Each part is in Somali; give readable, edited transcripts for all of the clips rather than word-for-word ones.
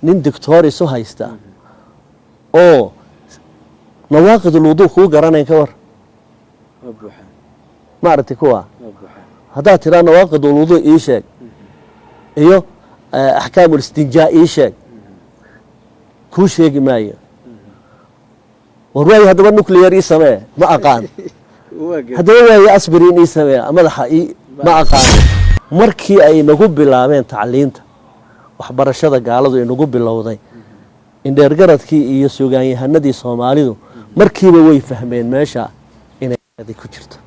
nin doctor haysta oo nawaaqid alwudu ku garanay ka war ma aragtay kuwa hadaa tira nawaaqid alwudu ii sheeg iyo ahkaam al-istinjaa ii sheeg ku sheegi maayo warwaay hadaba nuclear ii samee ma aqaan hadaba way aspirin ii samee madaxa ii ma aqaan markii ay nagu bilaabeen tacliinta waxbarashada gaaladu ay nagu bilowday in dheergaradkii iyo suugaanyahanadii Soomaalidu markiiba way fahmeen meesha inay ku jirto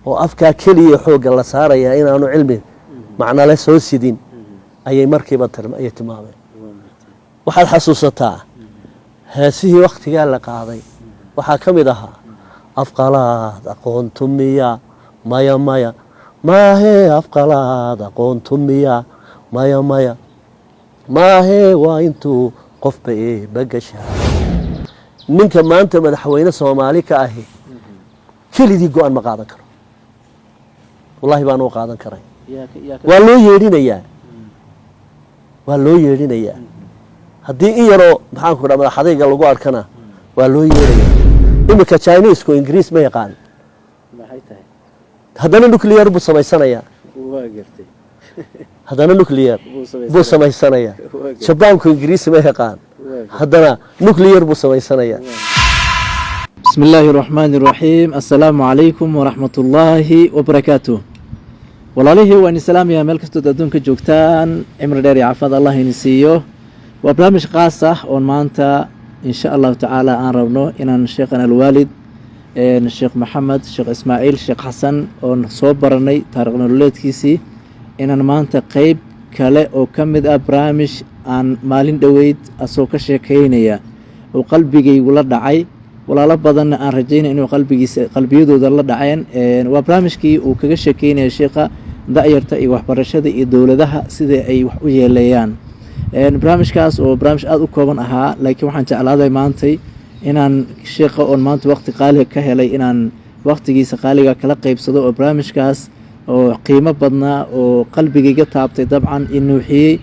oo afka kaliya xooga la saaraya inaanu cilmi macna la soo sidin ayay markiiba tilmaameen waxaad xasuusataa heesihii waqtiga la qaaday waxa kamid ahaa afqalaad aqoontu miya maya maya maahe afqalaad aqoontu miya maya maya maahe waa intuu qofba bagashaa ninka maanta madaxweyne Soomaali ka ahi kelidii go'aan ma qaadan karo wallahi baan u qaadan karay waa loo yeedinayaa haddii in yaro maxaan ku dhamaa xadayga lagu arkana waa loo yeedinayaa imika Chinese ko Ingiriis ma yaqaan maxay tahay hadana nuclear buu samaysanaya waa gartay hadana nuclear buu samaysanaya Japan ko Ingiriis ma yaqaan hadana nuclear buu samaysanaya بسم الله الرحمن الرحيم السلام عليكم ورحمة الله وبركاته والله هو أن السلام يا ملك تدونك جوكتان عمر داري عفاد الله ينسيه وبرامج قاصة ومانتا إن شاء الله تعالى أن ربنا إن شيخنا الوالد إن الشيخ محمد الشيخ إسماعيل الشيخ حسن ونصوبرني تارقنا الولاد كيسي إن مانتا قيب كلا أو كمد برامج عن مالين دويد أسوك شيكينيا وقلبي يقول دعي walaalo badan aan rajeynaa inuu qalbiyadooda la dhaceen waa barnaamijkii uu kaga sheekeynay sheekha da'yarta iyo waxbarashada iyo dawladaha sida ay wax u yeelayaan barnaamijkaas oo barnaamij aad u kooban ahaa laakiin waxaan jeclaaday maantay inaan sheekha oo maanta waqti qaali ka helay inaan waqtigiisa qaaliga kala qaybsado oo barnaamijkaas oo qiimo badnaa oo qalbigayga taabtay dabcan inuu xiyay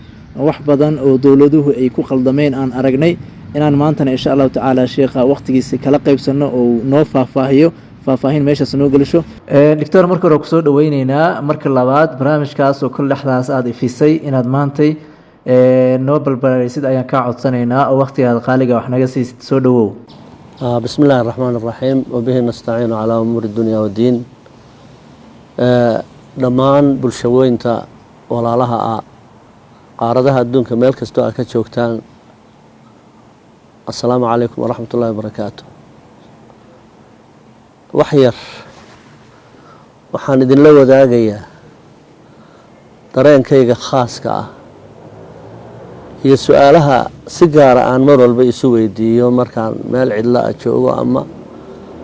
wax badan oo dawladuhu ay ku qaldameen aan aragnay inaan maantana insha Allah ta'ala sheekha waqtigiisa kala qaybsano oo noo faahfaahin meeshaas noo galisho doctor marka hore ku soo dhaweyneynaa marka labaad barnaamijkaas oo kala dhaxdaas aad ifisay inaad maantay noo balbaleysid ayaan ka codsanaynaa oo waqtigaada qaaliga wax naga siisid soo dhawow bismillaahir rahmaanir rahiim wa bihi nastaciinu ala umuri dunya wa diin dhamaan bulshooyinka walaalaha qaaradaha adduunka meel kasta oo ka joogtaan السلام عليكم ورحمة الله وبركاته وحير waxaan idin la wadaagayaa dareenkayga khaaska ah iyo su'aalaha si gaar ah aan mar walba isu weydiiyo markaan meel cidla ah joogo ama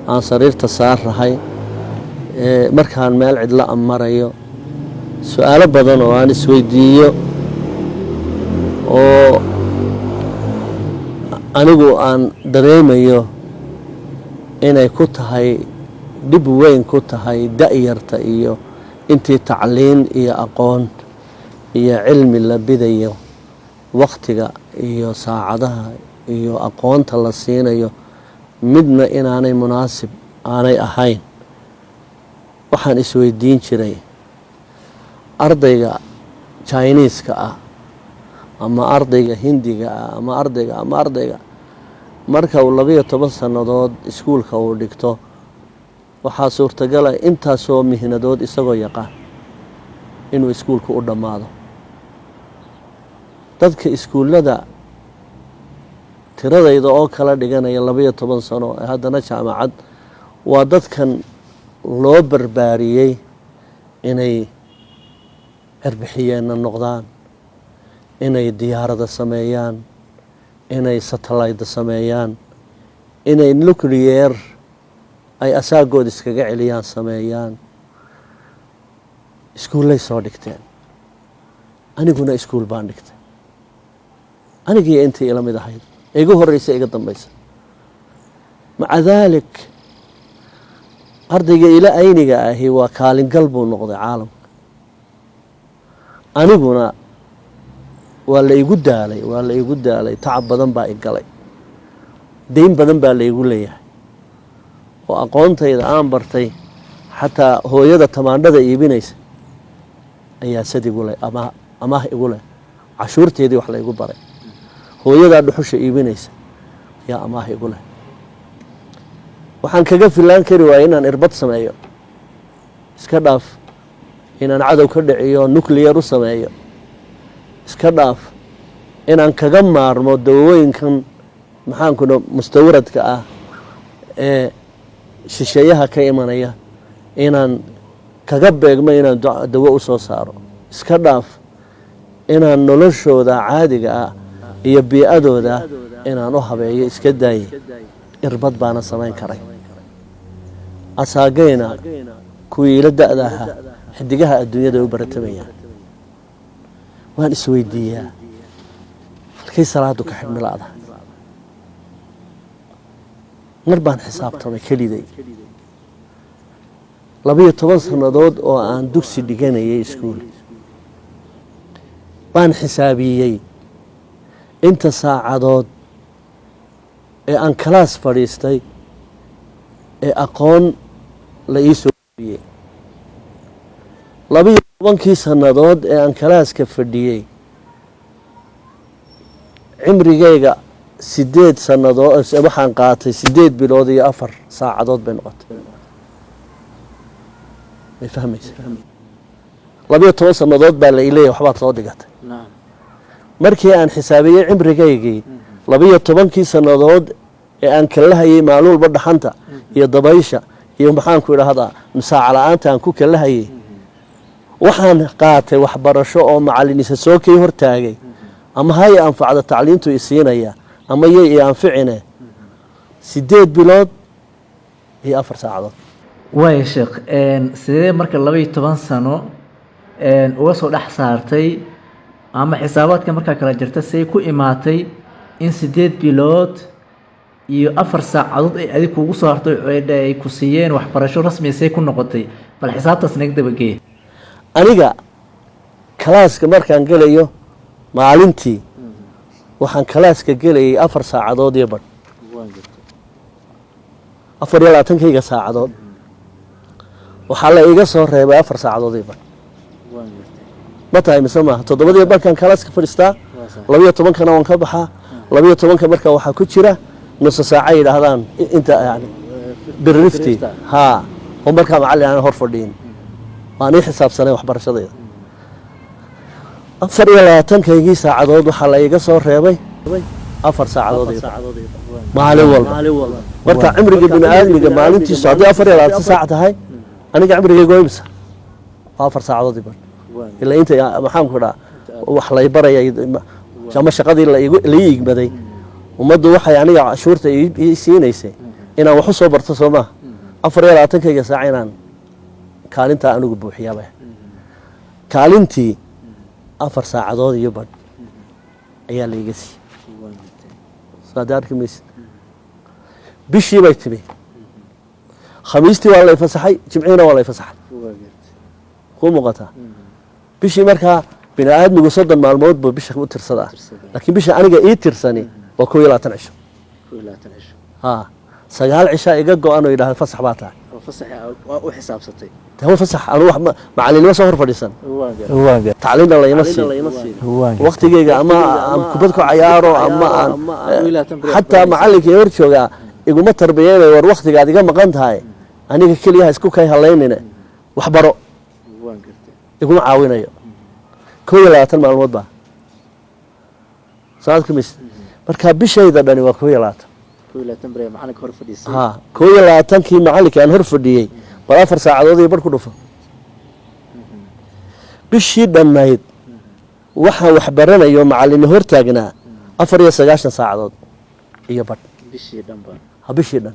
aan sariirta saarahay markaan meel cidla ah marayo su'aalo badan oo aan isweydiiyo oo anigu aan dareemayo inay ku tahay dib weyn ku tahay da'yarta iyo intii tacliin iyo aqoon iyo cilmi la bidayo waqtiga iyo saacadaha iyo aqoonta la siinayo midna inaanay munaasib aanay ahayn waxaan isweydiin jiray ardayga Chinese-ka ah ama ardayga Hindiga ama ardayga marka uu 12 sanadood iskuulka uu dhigto waxa suurtagal ah intaas oo mihnadood isagoo yaqaan inuu iskuulka u dhamaado dadka iskuulada tiradayda oo kala dhiganaya 12 sano haddana jaamacad waa dadkan loo barbaariyay inay arbixiyeen noqdaan inay diyaarada sameeyaan inay satellite sameeyaan inay nuclear ay asaagood iskaga celiyaan sameeyaan iskuulay soo dhigteen aniguna iskuul baan dhigtay anigii intii ila mid ahayd igu horeysa iga dambaysa maca dalik ardayga ila ayniga ahi waa kaalin gal buu noqday caalamka aniguna ولا يقول دالي تعب بدن با إقالي دين بدن با اللي يقول لي وأقونت إذا آن برتي حتى هو يدا تماندada iibinaysa ayaa sad igu leh ama igu leh cashuurteedii wax la igu baray hooyada dhuxusha iibinaysa yaa ama igu leh waxaan kaga filaan kari waayay inaan irbad sameeyo iska dhaaf inaan cadow ka dhiciyo nuclear u sameeyo iska dhaaf inaan kaga maarmo dawooyinkan maxaan ku mustawradka ah ee shisheeyaha ka imanaya inaan kaga beegmo inaan dawo u soo saaro iska dhaaf inaan noloshooda caadiga ah iyo bii'adooda inaan u habeeyo iska daayay irbad baana samayn karay asaagayna kuwii ila da'da ahaa xidigaha adduunyada u baratamayaan waan isweydiiyaa halkay salaadu ka xidhmi la'da mar baan xisaabtamay keliday 12 sannadood oo aan dugsi dhiganayay iskuul baan xisaabiyey inta saacadood ee aan kalaas fadhiistay ee aqoon la ii soo bixiyay 12 sannadood ee aan kalaaska fadhiyay cimrigayga 8 sannadood waxaan qaatay 8 bilood iyo 4 saacadood bay noqotay ما فهميس لبي توصل نضاد بالإليه وحبات صادقات نعم مركي أن حسابية عمري جاي لبي طبنكي سنضاد أن كلها يمالول برد حنتا يضبيشة يوم بحان كل هذا مساع على أنت أن كلها وحن قاتل وحبر شو مع اللي نسسوكي هرتاجي أما هاي أنفع التعليم تيسينا يا أما ينفعنا سديد بلاد هي 4 ساعات waaya sheekh sidee marka 12 sano uga soo dhex saartay ama xisaabaadka markaa kala jirta say ku imaatay in 8 bilood iyo 4 saacadood ay adiga kugu soo hartay ay ku siiyeen waxbarasho rasmi ah say ku noqotay bal xisaabtaas nagda bagay aniga kalaaska markaan galayo maalintii waxaan kalaaska galayay 4 saacadood iyo badh 24 saacadood waxaa la iga soo reebay 4 saacadood iyo badh ma tahay mise maaha 7 barkan kalaaska fadhiistaa 12 kana waan ka baxaa 12 marka waxaa ku jira nus saaca yiraahdaan inta yani birrifti ha oo marka macallin aan hor fadhiin waan xisaabsanay waxbarashadayda 24 saacadood waxaa la iga soo reebay 4 saacadood iyo maalin walba marka cimriga bini'aadmiga maalintiisu haddii 24 saac tahay aniga cimrigayga goybsa 4 saacadood iyo ilaa inta maxaan ku dhahaa wax la barayay ama shaqadii la iigmaday ummaddu waxay aniga cashuurta ii siinaysay inaan wax u soo barto Soomaa 24 saac inaan kaalinta anigu buuxiyaaba kaalintii 4 saacadood iyo badh ayaa la iga siiyay saadaarkii mis bishii bay timi khamiistii waa la fasaxay jimciina waa la fasaxay ku muuqata bishii markaa bini'aadmigu 30 maalmood buu bisha u tirsadaa laakiin bisha aniga ii tirsani waa 12 cisho ha 9 cisho iga go'an oo yiraahdo fasax baa tahay fasax u xisaabsatay هو فسح أنا واحد معلم سهر فريسان تعليم الله يمسي وقت جيجا أما كبدكو عياره أما حتى معلك يورشوا يقول ما تربيه وروقت قاعد يقام قنت هاي أنا كل يها سكوك هاي هلايننا وحبروا يقول عاوينا كوي لا تنمى الموضوع صادق مس مركب بشيء ذا بني وكوي لا تنبري معلك هرفدي ها كوي لا تنكي معلك أنا هرفدي بلا 4 ساعات يبركو دفا بشي دمايد waxa wax baranayo macallin hor taagnaa 94 saacadood iyo bad bishii dhan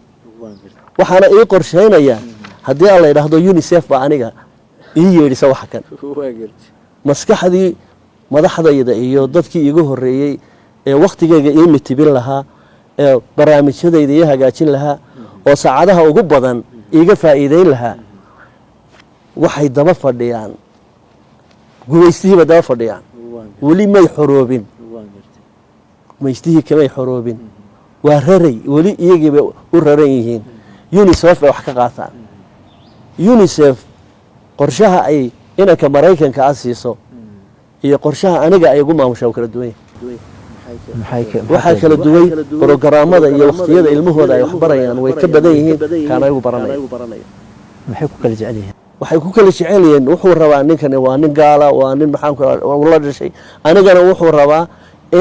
waxaana ii qorsheynayaa haddii aan la yiraahdo UNICEF ba aniga ii yeedhisa waxa kan maskaxdii madaxdayda iyo dadkii igu horeeyay ee waqtigeyga ii mitibin lahaa ee barnaamijyadayda ii hagaajin lahaa oo saacadaha ugu badan iga faa'iideyn lahaa waxay daba fadhiyaan guweystihiiba daba fadhiyaan ولي ما يحروبين ما يشتهي كما يحروبين ورري ولي يجي ورريين يونيسف وحكا قاطع يونيسف قرشها أي إنا كمرايكن كأسيسو هي قرشها أنا جا يقوم مع مشاوكر الدوية waxaa kala duway programmada iyo waqtiyada ilmahooda ay wax barayaan way ka badan yihiin kaana ay u baranayaan maxay ku kala jecel yihiin waxay ku kala jecel yihiin wuxuu rabaa ninkan waa nin gaala waa nin maxaan ku la dhashay anigana wuxuu rabaa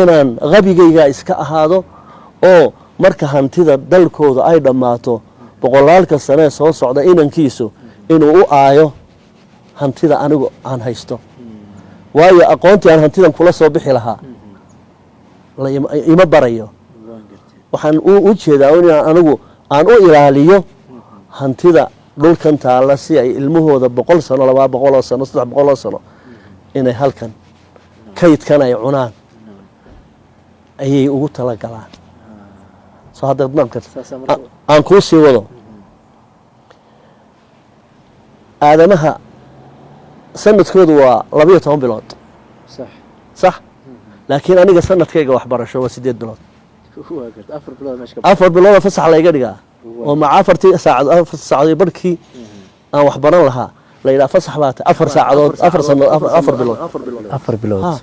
inaan qabigayga iska ahaado oo marka hantida dalkooda ay dhamaato boqolaalka sano soo socda inankiisu inuu u aayo hantida anigu aan haysto waayo aqoontii aan hantidan kula soo bixi lahaa ima barayo waxaan u jeedaa in anigu aan u ilaaliyo hantida dhulkan taala si ay ilmahooda 100 sano 200 sano 300 sano inay halkan kaydkan ay cunaan ayay ugu tala galaan soo hadda dhanka aan ku sii wado aadamaha sanadkoodu waa 12 bilood صح لكن أنا قصرنا تكيجا وحبر شو وسيدات بلاد. أفر بلاد فسح على يجريها ومع أفرتي ساعة بركي أو وحبرنا لها لا فسح بات أفر ساعات أفر سنة أفر بلاد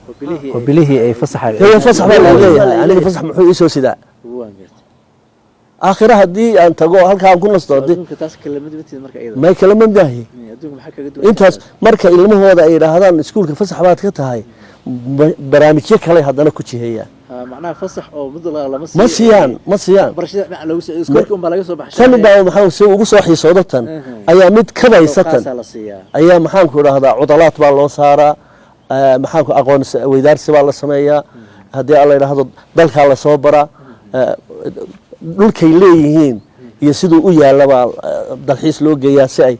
وبليه أي فسح هي فسح بلاد أنا فسح محو يسوي سداء آخرها دي أنت جو هل كان كنا صدق ما يكلم من ده أنت مركز علمه هذا إيه هذا سكول كفسح بات كتاهي برامجية كله هذا أنا كتشي هي معناها فسح أو مضل مسيان برشة لو سكولكم بلا يصبح كان بقى محاول سووا صحي صوتة أيام مد كذا يسكن أيام محاول كل هذا عضلات بالله صارا محاول أقون ويدار سوى الله سمايا هذا الله هذا ذلك الله صبرا dhulkay leeyihiin iyo sidoo u yaalaba dalxiis loo geeyaa si ay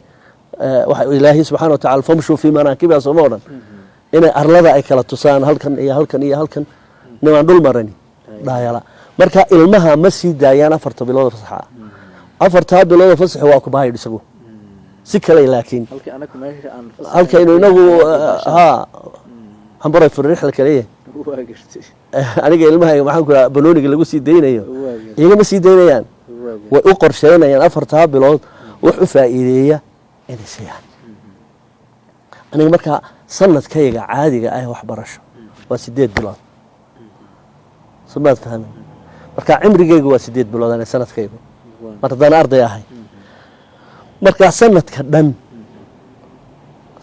waxa Ilaahay subhanahu wa ta'ala famshu fi manaakiba soomadan inay arlada ay kala tusaan halkan iyo halkan niman dhul marani dhaayala marka ilmaha ma sii daayaan 4 bilood fasaxa 4 bilood fasax waa ku baayay isagu si kale laakiin halka inuu inagu hambaray furrixla kaliya aniga ilmaha waxaan ku banooniga lagu sii deynayo iyaga ma sii deynayaan way u qorsheynayaan 4 bilood wax u faa'iideeya inay siiyaan aniga marka sanadkayga caadiga ah wax barasho waa 8 bilood sumaad fahmin marka cimrigaygu waa 8 bilood ana sanadkaygu markaan arday ahay marka sanadka dhan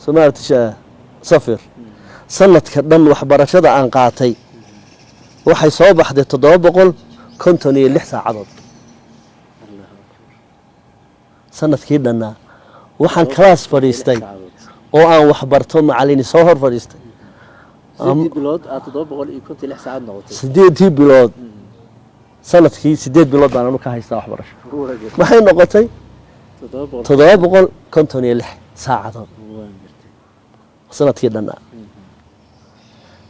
sumaad safir sanadka dhan wax barashada aan qaatay waxay soo baxday 756 saacadood sanadkii dhanna waxaan class fadhiistay oo aan wax barto macallin soo hor fadhiistay 8 bilood 756 saacad noqotay 8 bilood sanadkii 8 bilood baan anu ka haystaa wax barasho waxay noqotay 756 saacadood sanadkii dhanna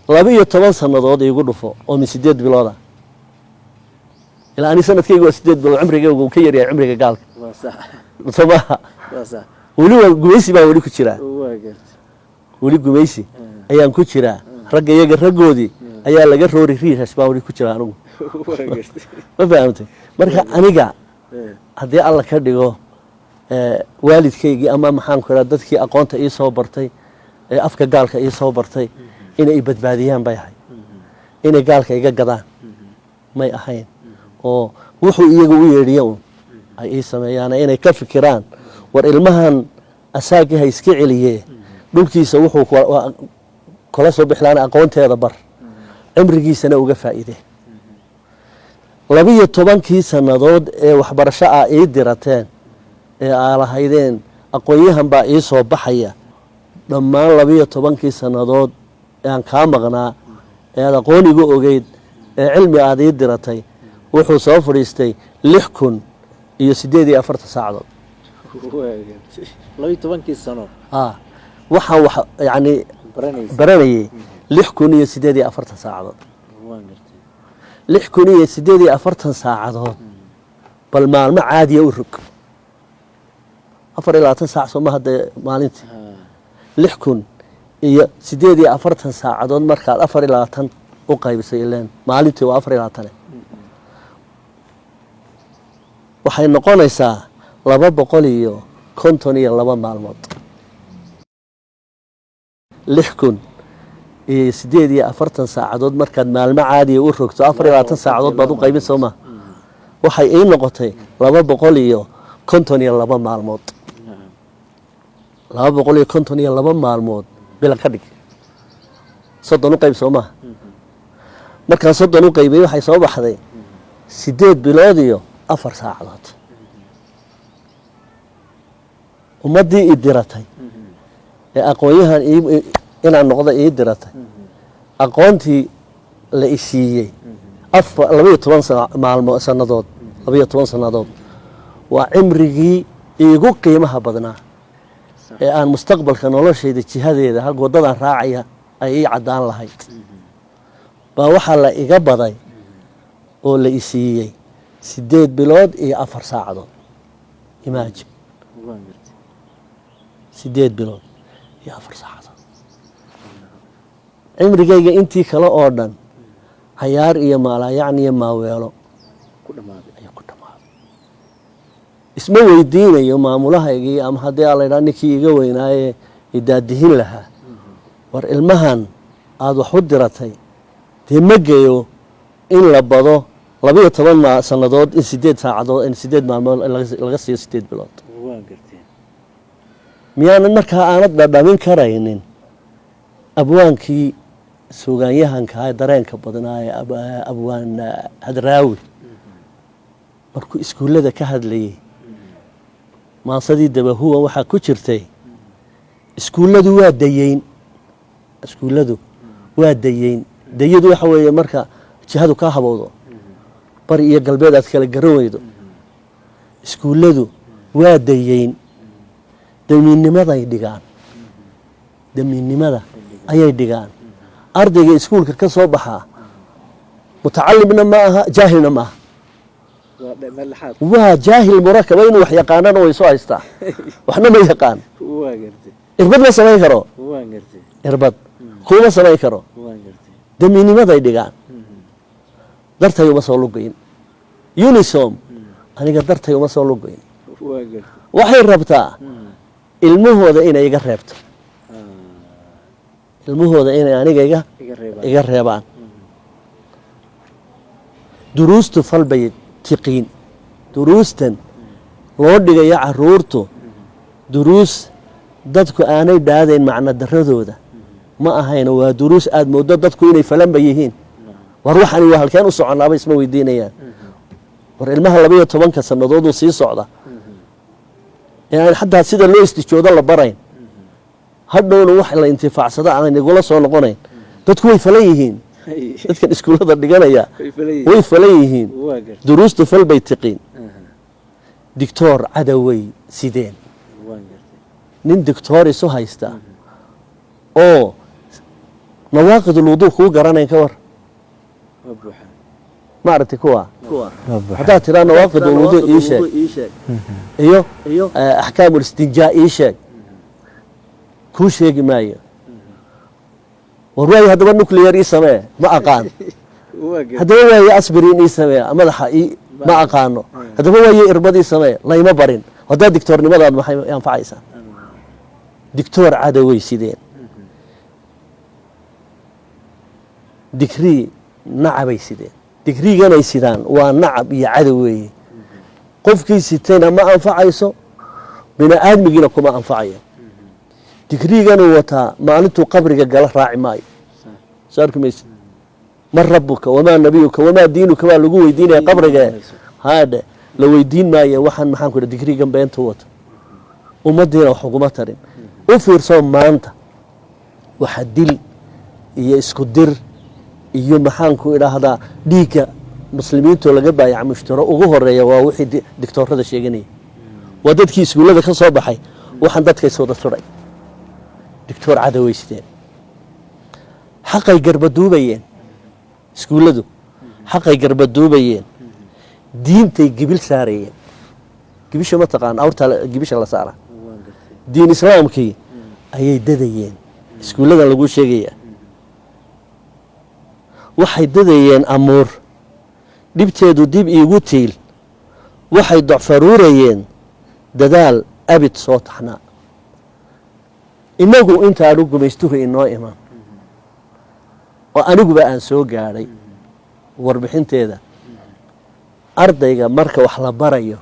12 sanadood igu dhufo oo min 8 bilooda ilaa ani sanadkaygu 8 bilood cimrigaygu ka yar yahay cimriga gaalka waa sax waa sax wali gumeysi baa wali ku jira wali gumeysi ayaan ku jira ragga iyaga ragoodi ayaa laga roori riish baa wali ku jira anigu ma fahamtay marka aniga hadii alla ka dhigo waalidkaygii ama maxaan ku raad dadkii aqoonta ii soo bartay ee afka gaalka ii soo bartay inay badbaadiyaan bay ahay inay gaalka iga gadaan may ahayn oo wuxuu iyagu u yeedhiyeen ay ii sameeyaan inay ka fikiraan war ilmahan asaagii hay iska celiyee dhulkiisa wuxuu kala soo bixlaan aqoonteeda bar cimrigiisana uga faa'iidee 12 sanadood ee waxbarasho ah ay dirateen ee aalahaydeen aqoonyahan baa ii soo baxaya dhammaan 12 sanadood aan ka maqnaa ee aqoonigu ogeyd ee cilmi aad ii diratay wuxuu soo fadhiistay 6048 saacadood 12 sano waxa yani baranayay 6048 saacadood 6048 saacadood bal maalmo caadi ah u rug 24 saac soo ma hadda maalintii 6000 iyo 48 saacadood markaad 24 u qaybisay ileen maalintii waa 24 waxay noqonaysaa 252 maalmood 6,048 saacadood markaad maalmo caadi u rogto 24 saacadood baad u qaybin Soomaa waxay ay noqotay 252 maalmood 252 maalmood bila ka dhig 30 u qayb Soomaa markaan 30 u qaybay waxay soo baxday 8 bilood iyo 4 saacadood ummadii idiratay ee aqoonyahan inaan noqdo idiratay aqoontii la isiiyay 12 maalmo sanadood 12 sanadood waa cimrigii iigu qiimaha badnaa ee aan mustaqbalka noloshayda jihadeeda hal wadadan raacaya ay ii cadaan lahayd baa waxaa la iga baday oo la isiiyey 8 bilood iyo 4 saacadood imagine 8 bilood iyo 4 saacadood cimrigayga intii kale oo dhan hayaar iyo maalayacni iyo maaweelo ku dhamaaday isma weydiinayo maamulahaygii ama haddii aan la idhaa ninkii iga weynaaye idaadihin lahaa war ilmahan aada wax u diratay dee ma geeyo in la bado 12 sannadood in 8 saacadood in 8 maalmood laga siiyo 8 bilood miyaanan markaa aanad dhadhamin karaynin abwaankii suugaanyahanka dareenka badnaa ee abwaan hadraawi markuu iskuullada ka hadlayay maansadii dabahuwa waxaa ku jirtay iskuulladu waa dayeyn dayadu waxa weeye marka jihadu ka habowdo bari iyo galbeed aad kala garan weydo iskuulladu waa dayeyn damiinnimada ayay dhigaan ardayga iskuulka ka soo baxaa mutacalimna ma aha jaahilna ma aha waa jaahil murakaba inuu wax yaqaanana way soo haystaa waxna ma yaqaan irbad ma samayn karo irbad kuma samayn karo damiinnimaday dhigaan dartay uma soo lugayn unisom aniga dartay uma soo lugayn waxay rabtaa ilmahooda inay iga reebto ilmahooda inay aniga iga reebaan duruustu falbay tiqiin duruustan loo dhigayo caruurtu duruus dadku aanay dhaadayn macno daradooda ma ahayna waa duruus aad moodo dadku inay falanba yihiin war waxani waa halkeen u soconaaba isma weydiinayaan war ilmaha 12 sannadood uu sii socda يعني حتى سيدا لو استجودا لا براين hadhowna wax la intifaacsada aan igula soo noqonayn dadku way falayihiin dadka iskuulada dhiganaya way falayihiin duruustu fal bay tiqiin دكتور عدوي سيدين nin دكتور isu haysta oo nawaaqid الوضوء ku garanay ka war ما aragtay kuwa hadaa tira nawaaqid الوضوء ii sheeg iyo ahkaam الاستنجاء ii sheeg ku sheegi maayo warwaay hadaba nuclear ii samee ma aqaan hadaba waay asbirin ii samee madaxa ma aqaano hadaba waay irbad ii samee layma barin hadaa diktoornimadaad maxay anfacaysaa diktoor cadaway sideen dikri nacabay sideen dikriganay sidaan waa nacab iyo cadaway qofkii sitayna ma anfacayso bina aadmigiina kuma anfacayo دكريغان وتا مالنتو قبرك قال راعي ماي صارك ميس من ربك وما نبيك وما دينك ما لغو ويدين قبرك هذا لو يدين ماي waxan maxaan ku dikriigan beenta wata umadina xukuma tarin u fiirso maanta waxa dil iyo isku dir iyo maxaan ku iraahdaa dhiiga muslimiintu laga baayac mushtaro ugu horeeya waa wixii diktoorada sheeganay wadadkii iskuulada ka soo baxay waxan dadkay soo dadsuray دكتور عدوي سيدين حقي قرب دوبيين سكولدو حقي قرب دوبيين دينتي قبل ساريين قبيش ما تقان أورتا قبيش الله سارة دين إسلامكي أي دديين iskuulladan laguu sheegayaa waxay dadayeen amuur dhibteedu dib iigu tiil waxay docfaruurayeen dadaal abid soo taxnaa inagu intaanu gumaystuhu inoo iman oo aniguba aan soo gaadhay warbixinteeda ardayga marka wax la barayo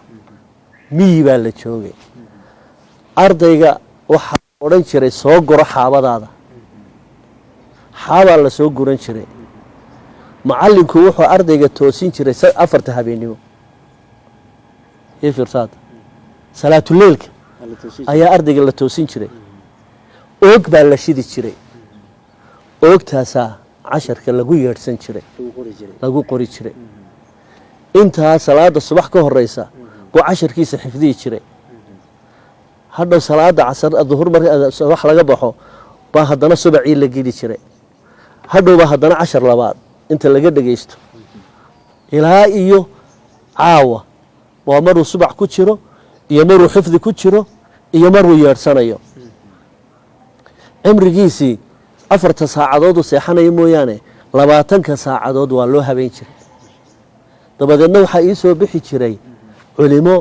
miyi baa la joogay ardayga waxaa odhan jiray soo guro xaabadaada xaabaa la soo guran jiray macallinku wuxuu ardayga toosin jiray 4 habeenimo fiirsaad salaatuleylka ayaa ardayga la toosin jiray oog baa la shidi jiray oogtaasaa casharka lagu yeedhsan jiray lagu qori jiray intaa salaada subax ka horeysa buu casharkiisa xifdiyi jiray hadhow salaada casar duhur marka subax laga baxo baa haddana subacii la geli jiray hadhow baa haddana cashar labaad inta laga dhagaysto ilaa iyo caawa waa maruu subax ku jiro iyo maruu xifdi ku jiro iyo maruu yeedhsanayo cimrigiisii 4 saacadood uu seexanayo mooyaane 20 saacadood waa loo habeen jiray dabadeedna waxaa ii soo bixi jiray culimo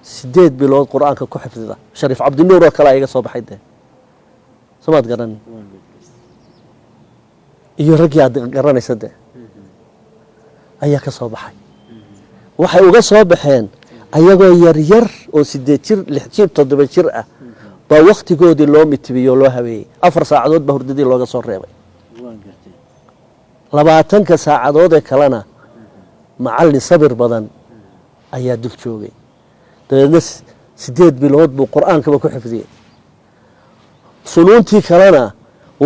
8 bilood qur-aanka ku xifdida shariif cabdinuur oo kale iga soo baxay dee samaad garan iyo raggii aad garanaysa dee ayaa ka soo baxay waxay uga soo baxeen ayagoo yaryar oo 8 jir 6 jir 7 jir ah baa wakhtigoodii loo mitibiyey oo loo habeeyey 4 saacadood baa hurdadii looga soo reebay 20 saacadood ee kalena macallin sabir badan ayaa dul joogay dabeedna 8 bilood buu qur-aankaba ku xifdiyey funuuntii kalena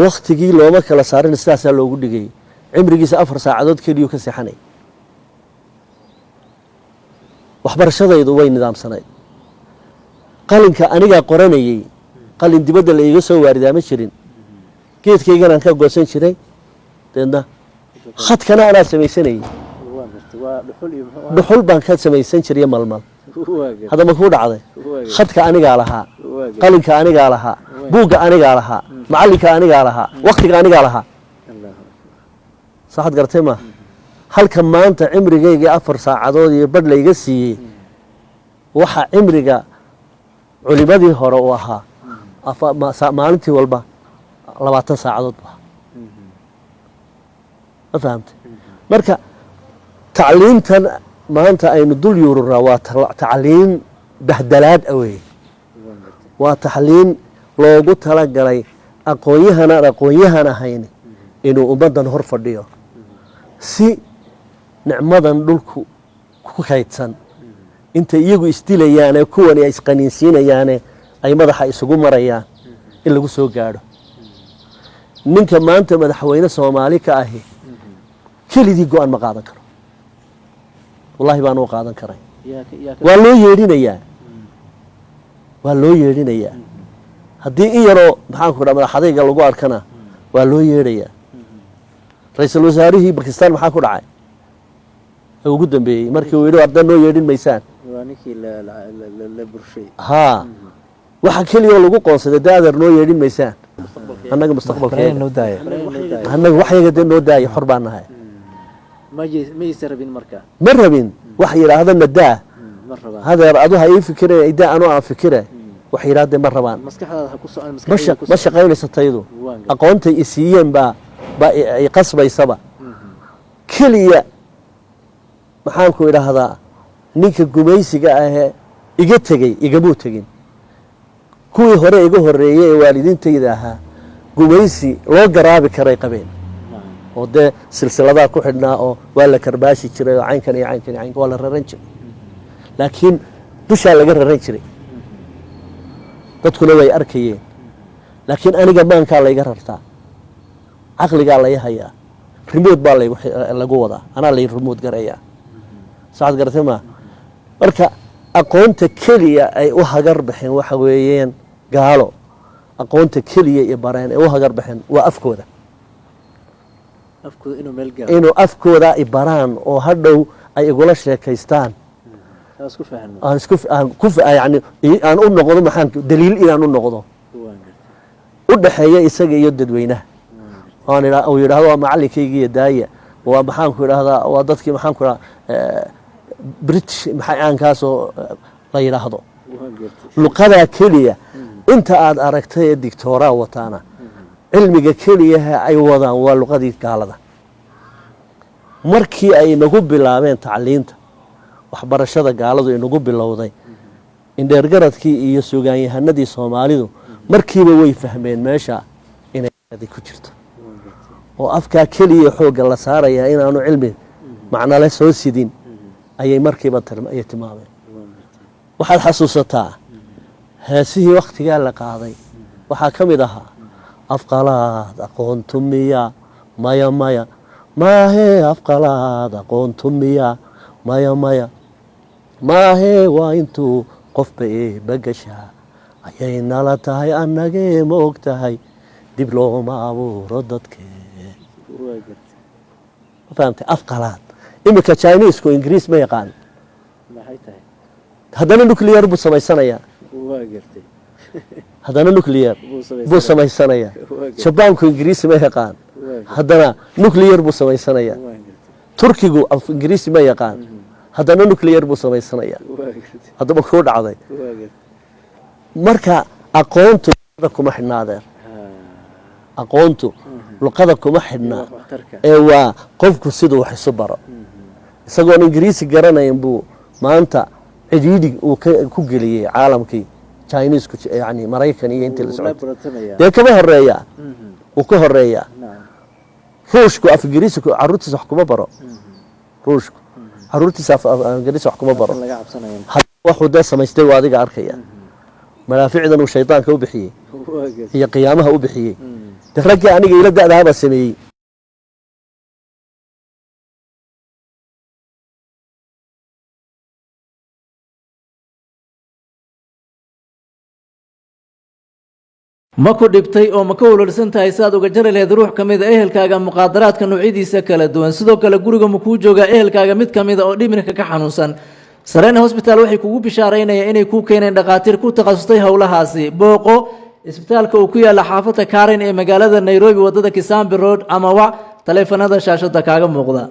wakhtigii looma kala saarin sidaasaa loogu dhigay cimrigiisa 4 saacadood keliyuu ka seexanay waxbarashadaydu way nidaamsanayd qalinka anigaa qoranayey qalin dibadda la iiga soo waaridaa ma jirin geedkayganaan ka goosan jiray deedna khadkana anaa samaysanayey dhuxul baan ka samaysan jiray malmal hadda ma kuu dhacday khadka anigaa lahaa qalinka anigaa lahaa buugga anigaa lahaa macallinka anigaa lahaa wakhtiga anigaa lahaa saxad gartay ma halka maanta cimrigaygii 4 saacadood iyo badh layga siiyey waxa cimriga culimadii hore uu ahaa maalintii walba 20 saacadood baa ma fahamtay marka tacliintan maanta aynu dul yuurunaa waa tacliin bahdalaad awey waa tacliin loogu talagalay aqoon-yahan ahayn inuu ummaddan hor fadhiyo si nicmadan dhulku ku kaydsan inta iyagu isdilayaane kuwani ay isqaniinsiinayaane ay madaxa isugu marayaan in lagu soo gaadho ninka maanta madaxweyne Soomaali ka ahi kelidii go'aan ma qaadan karo wallahi baan u qaadan karay waa loo yeedhinayaa haddii in yaroo maxaan ku dhaha madaxadayga lagu arkana waa loo yeedhayaa ra-iisul wasaarihii Bakistaan maxaa ku dhacay ugu dambeeyey markii uu yidhi arday noo yeedhin maysaan haa waxa keliya lagu qoonsaday daadeer noo yeedhin maysaan annaga mustaqbalkeena annaga waxyaga dee noo daaya xor baan nahay ma rabin wax yidhaahda nadaa hadeer adu ha ii fikire idaa anuu aan fikire wax yidhahdee ma rabaan ma shaqaynaysa taydu aqoontay isiiyeen baa i qasbaysaba keliya maxaan ku idhaahdaa ninka gumaysiga ahee iga tegey igamuu tegin kuwii hore iga horeeyey ee waalidiintayda ahaa gumaysi loo garaabi karay qabeen oo dee silsiladaa ku xidhnaa oo waa la karbaashi jiray oo caynkan iyo caynkan iyo caynkan waa la raran jiray laakiin dushaa laga raran jiray dadkuna way arkayeen laakiin aniga maankaa layga rartaa caqligaa lay hayaa rimood baa lagu wadaa anaa lay rimood garayaa saacad garatay ma marka aqoonta keliya ay u hagar baxeen waxa weeyeen gaalo aqoonta keliya iyo bareen ay u hagar baxeen waa afkooda inuu afkooda ay baraan oo hadhow ay igula sheekaystaan aan u noqdo maxaan daliil inaan u noqdo udhaxeeya isaga iyo dadweynaha oo yiraahdo waa macallinkayga daaya waa maxaan ku yiraahdaa waa dadkii maxaan ku yiraahdaa British maxaan kaasoo la yiraahdo luqada kaliya inta aad aragtay dictora wataana cilmiga kaliya ay wadaan waa luqadii gaalada markii ay nagu bilaabeen tacliinta waxbarashada gaaladu ay nagu bilowday indheergaradkii iyo suugaanyahanadii Soomaalidu markiiba way fahmeen meesha inay ku jirto oo afka kaliya xooga la saaraya inaanu cilmi macna la soo sidin ayay markiiba tilmaameen waxaad xasuusataa heesihii waqtiga la qaaday waxa kamid ahaa afqalaad aqoontumiya maya maya maahe afqalaad aqoontumiya maya maya maahe waa intuu qofba bagasha ayay nala tahay annagee ma og tahay dib looma abuuro dadkee فهمت أفقلات إمك تشاينيز كو إنجليز ما يقان هذا نوكليير بو سماي سنة هذا نوكليير بو سماي سنة شبان كو إنجليز ما يقان هذا نوكليير بو سماي سنة تركي كو إنجليز ما يقان هذا نوكليير بو سماي سنة هذا مكود عضي مركا أقونتو كما حنا هذا أقونتو luqada kuma xidna ee waa qofku sidoo wax isu baro isagoo ingiriisi garanayn buu maanta cidhiidhi uu ku galiyay caalamkii Chinese ku yaani Mareykan iyo inta la socdo kama horeeya uu ka horeeya ruushku af ingiriisiku carruurtiisa wax kuma baro ruushku carruurtiisa af ingiriisi wax kuma baro wuxuu da samaystay waa adiga arkaya malaaficdan uu shaytaanka u bixiyay iyo qiyaamaha u bixiyay ragga aniga ila daadaaba sameeyay ma ku dhibtay oo ma ka walwalsan tahay saad uga jari lahayd ruux kamid ah ehelkaaga muqaadaraadka noocyadiisa kala duwan sidoo kale guriga ma kuu jooga ehelkaaga mid kamid ah oo dhimirka ka xanuunsan Sarena Hospital waxay kugu bishaaraynayaan inay ku keeneen dhaqaatiir ku takhasustay hawlahaasi booqo isbitaalka uu ku yaala xaafadda Karen ee magaalada Nairobi wadada Kisambi Road ama wa taleefanada shaashada kaaga muuqda